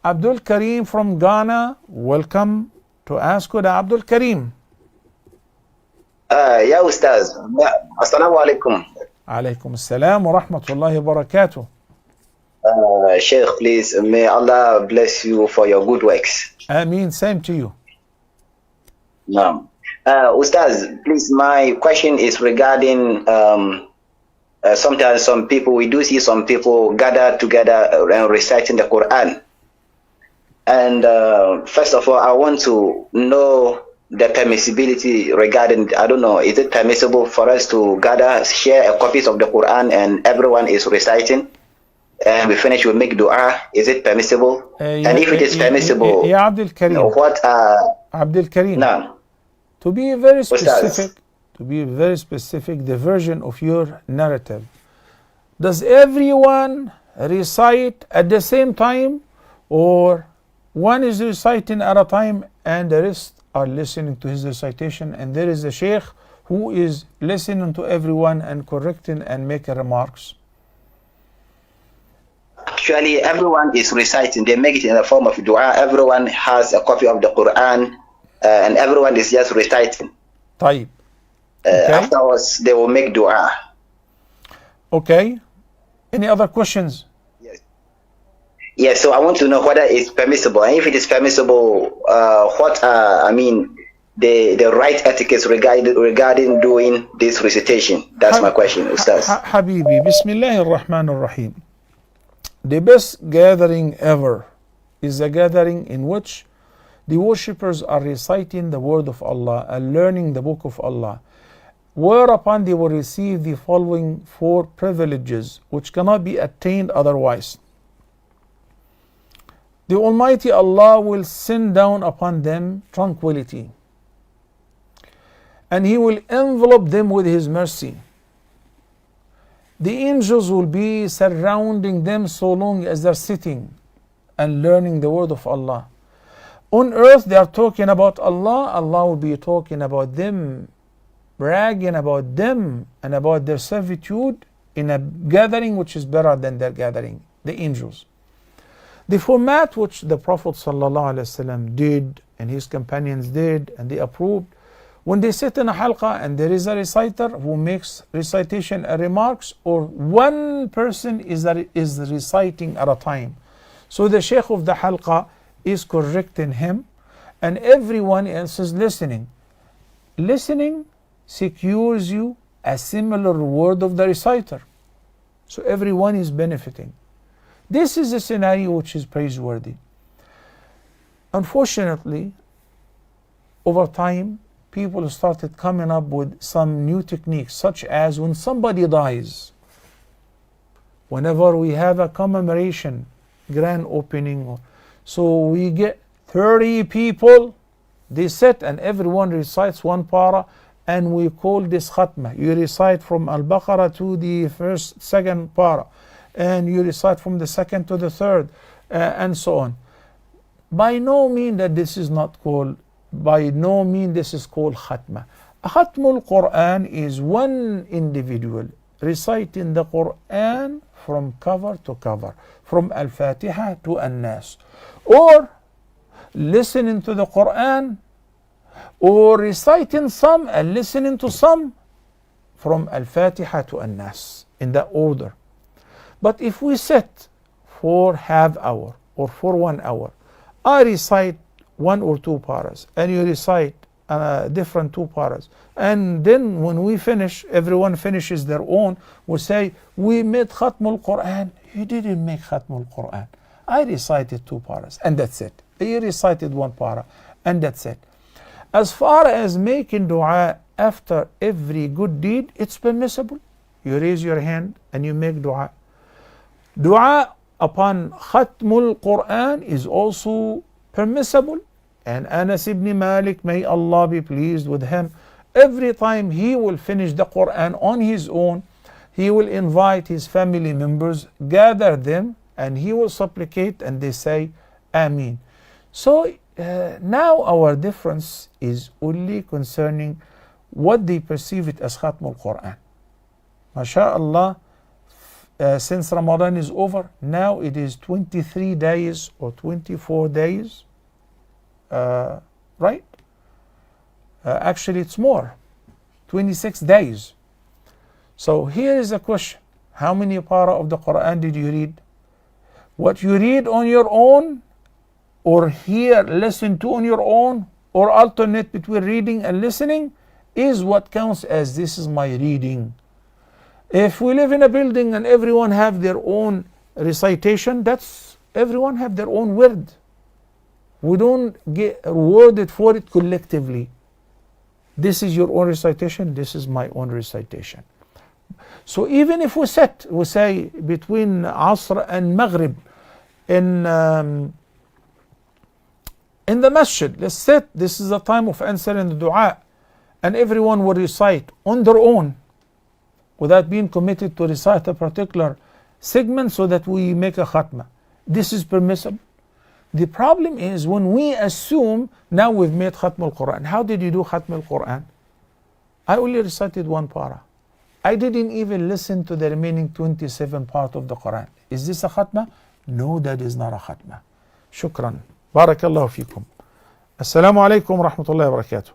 Abdul Karim from Ghana, welcome to Ask Huda. Abdul Karim. Ya Ustaz. Assalamu alaikum. Alaikum assalam wa rahmatullahi wa barakatuh. Sheikh, please, may Allah bless you for your good works. Ameen, same to you. No. Ustaz, please, my question is regarding sometimes we do see some people gather together and reciting the Quran. And first of all, I want to know the permissibility regarding, I don't know, is it permissible for us to gather, share a copies of the Quran and everyone is reciting? And we finish, we make dua. Is it permissible? And if it is permissible, Abdul Karim, what Abdul Karim, no. to be very specific, the version of your narrative, does everyone recite at the same time, or one is reciting at a time and the rest are listening to his recitation, and there is a sheikh who is listening to everyone and correcting and making remarks? Actually, everyone is reciting. They make it in the form of dua. Everyone has a copy of the Quran, and everyone is just reciting. طيب. Okay. Afterwards, they will make dua. Okay. Any other questions? Yes, so I want to know whether it's permissible, and if it is permissible, what are, the right etiquettes regarding doing this recitation? That's my question, Ustaz. Habibi, Bismillahir Rahmanir Rahim. The best gathering ever is a gathering in which the worshippers are reciting the word of Allah and learning the book of Allah, whereupon they will receive the following 4 privileges which cannot be attained otherwise. The Almighty Allah will send down upon them tranquility, and He will envelop them with His mercy. The angels will be surrounding them so long as they're sitting and learning the word of Allah. On earth they are talking about Allah, Allah will be talking about them, bragging about them and about their servitude in a gathering which is better than their gathering, the angels. The format which the Prophet ﷺ did and his companions did and they approved, when they sit in a halqa and there is a reciter who makes recitation and remarks, or one person is reciting at a time. So the sheikh of the halqa is correcting him and everyone else is listening. Listening secures you a similar word of the reciter. So everyone is benefiting. This is a scenario which is praiseworthy. Unfortunately, over time, people started coming up with some new techniques, such as when somebody dies, whenever we have a commemoration, grand opening, so we get 30 people, they sit and everyone recites one para, and we call this khatma. You recite from Al-Baqarah to the second para, and you recite from the second to the third, and so on. By no means this is called khatma. Khatmul Quran is one individual reciting the Quran from cover to cover, from Al-Fatiha to An-Nas, or listening to the Quran, or reciting some and listening to some from Al-Fatiha to An-Nas, in that order. But if we sit for half hour or for 1 hour, I recite 1 or 2 paras and you recite different 2 paras, and then when we finish, everyone finishes their own, we say, we made Khatmul Quran. You didn't make Khatmul Quran. I recited 2 paras and that's it. You recited 1 para and that's it. As far as making dua after every good deed, it's permissible. You raise your hand and you make dua. Dua upon Khatmul Quran is also permissible. And Anas ibn Malik, may Allah be pleased with him, every time he will finish the Quran on his own, he will invite his family members, gather them, and he will supplicate and they say, Ameen. So now our difference is only concerning what they perceive it as Khatmul Quran. MashaAllah, since Ramadan is over. Now it is 23 days or 24 days, right? Actually, it's more, 26 days. So here is a question. How many para of the Quran did you read? What you read on your own, or hear, listen to on your own, or alternate between reading and listening, is what counts as this is my reading. If we live in a building and everyone have their own recitation, that's everyone have their own word. We don't get rewarded for it collectively. This is your own recitation, this is my own recitation. So even if we say between Asr and Maghrib in the masjid, let's sit, this is the time of answering the dua, and everyone will recite on their own without being committed to recite a particular segment so that we make a khatma. This is permissible. The problem is when we assume now we've made khatm al-Quran. How did you do khatm al-Quran? I only recited one para. I didn't even listen to the remaining 27 part of the Quran. Is this a khatma? No, that is not a khatma. Shukran. Barakallahu fikum. Assalamu alaikum wa rahmatullahi wa barakatuh.